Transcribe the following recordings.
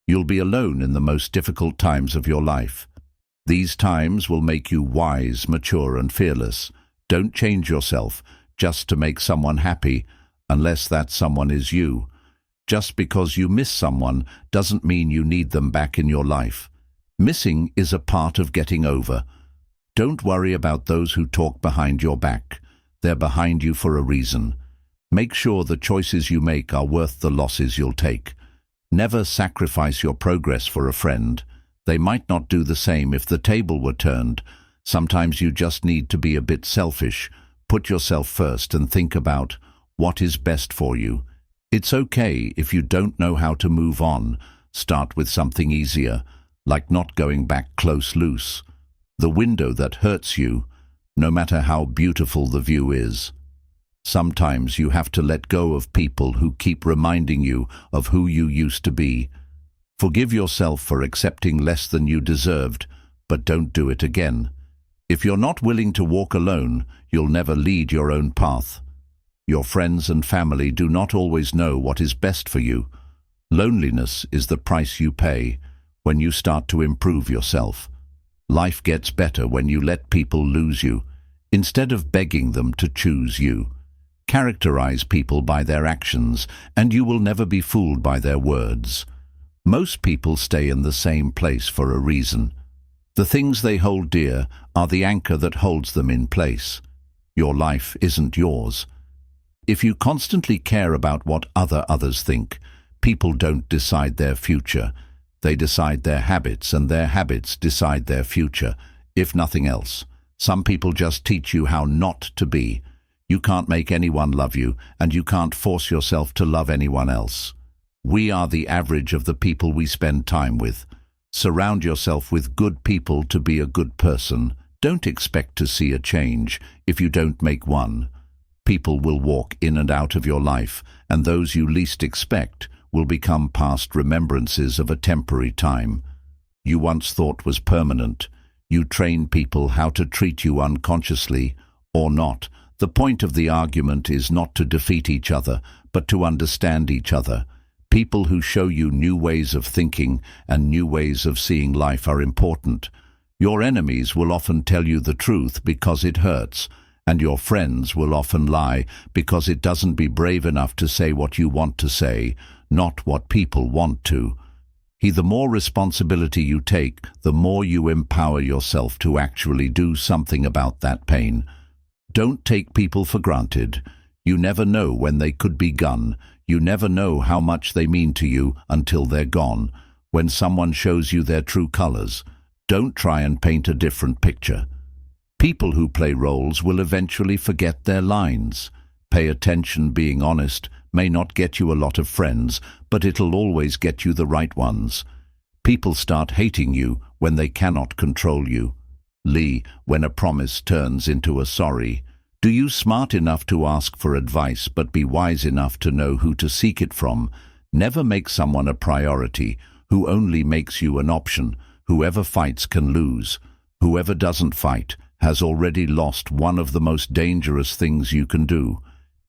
You'll be alone in the most difficult times of your life. These times will make you wise, mature, and fearless. Don't change yourself just to make someone happy, unless that someone is you. Just because you miss someone doesn't mean you need them back in your life. Missing is a part of getting over. Don't worry about those who talk behind your back. They're behind you for a reason. Make sure the choices you make are worth the losses you'll take. Never sacrifice your progress for a friend. They might not do the same if the table were turned. Sometimes you just need to be a bit selfish. Put yourself first and think about what is best for you. It's okay if you don't know how to move on. Start with something easier, like not going back close loose. The window that hurts you, no matter how beautiful the view is. Sometimes you have to let go of people who keep reminding you of who you used to be. Forgive yourself for accepting less than you deserved, but don't do it again. If you're not willing to walk alone, you'll never lead your own path. Your friends and family do not always know what is best for you. Loneliness is the price you pay when you start to improve yourself. Life gets better when you let people lose you, instead of begging them to choose you. Characterize people by their actions, and you will never be fooled by their words. Most people stay in the same place for a reason. The things they hold dear are the anchor that holds them in place. Your life isn't yours. If you constantly care about what others think, people don't decide their future. They decide their habits, and their habits decide their future, if nothing else. Some people just teach you how not to be. You can't make anyone love you, and you can't force yourself to love anyone else. We are the average of the people we spend time with. Surround yourself with good people to be a good person. Don't expect to see a change if you don't make one. People will walk in and out of your life, and those you least expect will become past remembrances of a temporary time you once thought was permanent. You train people how to treat you unconsciously or not. The point of the argument is not to defeat each other, but to understand each other. People who show you new ways of thinking and new ways of seeing life are important. Your enemies will often tell you the truth because it hurts, and your friends will often lie because it doesn't be brave enough to say what you want to say, not what people want to. The more responsibility you take, the more you empower yourself to actually do something about that pain. Don't take people for granted. You never know when they could be gone. You never know how much they mean to you until they're gone. When someone shows you their true colors, don't try and paint a different picture. People who play roles will eventually forget their lines. Pay attention. Being honest may not get you a lot of friends, but it'll always get you the right ones. People start hating you when they cannot control you. When a promise turns into a sorry. Do you smart enough to ask for advice, but be wise enough to know who to seek it from? Never make someone a priority who only makes you an option. Whoever fights can lose. Whoever doesn't fight has already lost. One of the most dangerous things you can do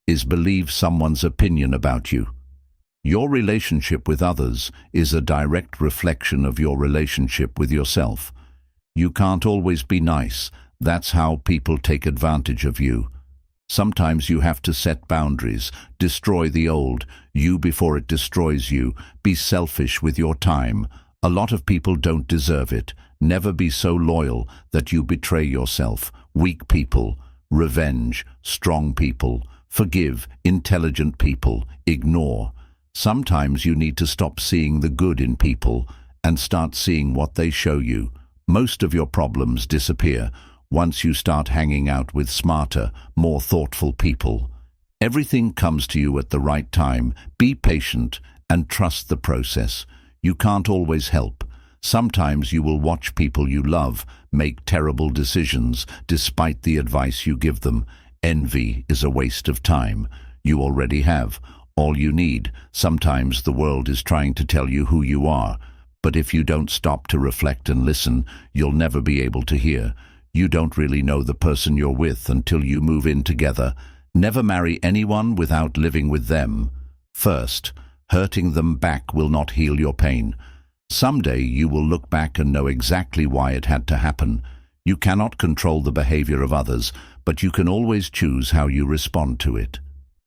is believe someone's opinion about you. Your relationship with others is a direct reflection of your relationship with yourself. You can't always be nice. That's how people take advantage of you. Sometimes you have to set boundaries. Destroy the old you before it destroys you. Be selfish with your time. A lot of people don't deserve it. Never be so loyal that you betray yourself. Weak people, revenge. Strong people, forgive. Intelligent people, ignore. Sometimes you need to stop seeing the good in people and start seeing what they show you. Most of your problems disappear once you start hanging out with smarter, more thoughtful people. Everything comes to you at the right time. Be patient and trust the process. You can't always help. Sometimes you will watch people you love make terrible decisions despite the advice you give them. Envy is a waste of time. You already have all you need. Sometimes the world is trying to tell you who you are, but if you don't stop to reflect and listen, you'll never be able to hear. You don't really know the person you're with until you move in together. Never marry anyone without living with them first. Hurting them back will not heal your pain. Someday you will look back and know exactly why it had to happen. You cannot control the behavior of others, but you can always choose how you respond to it.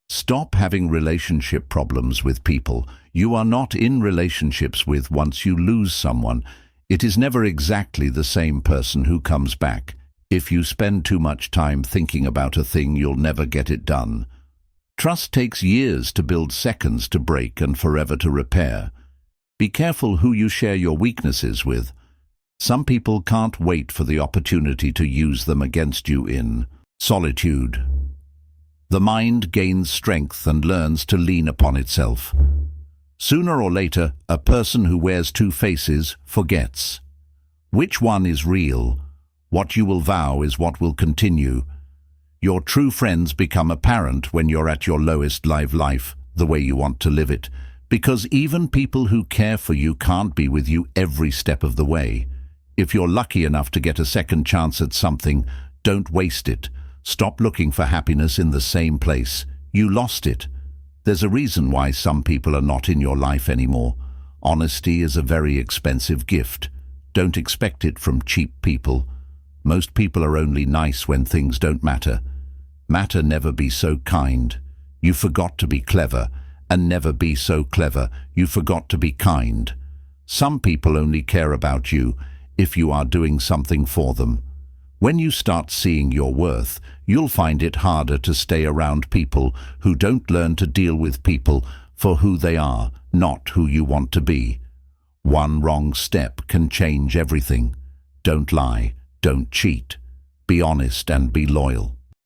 Stop having relationship problems with people. You are not in relationships with once you lose someone. It is never exactly the same person who comes back. If you spend too much time thinking about a thing, you'll never get it done. Trust takes years to build, seconds to break, and forever to repair. Be careful who you share your weaknesses with. Some people can't wait for the opportunity to use them against you. In solitude, the mind gains strength and learns to lean upon itself. Sooner or later, a person who wears two faces forgets. Which one is real? What you will vow is what will continue. Your true friends become apparent when you're at your lowest. Life the way you want to live it, because even people who care for you can't be with you every step of the way. If you're lucky enough to get a second chance at something, don't waste it. Stop looking for happiness in the same place. You lost it. There's a reason why some people are not in your life anymore. Honesty is a very expensive gift. Don't expect it from cheap people. Most people are only nice when things don't matter. Never be so kind. You forgot to be clever. And never be so clever. You forgot to be kind. Some people only care about you if you are doing something for them. When you start seeing your worth, you'll find it harder to stay around people who don't learn to deal with people for who they are, not who you want to be. One wrong step can change everything. Don't lie, don't cheat. Be honest and be loyal.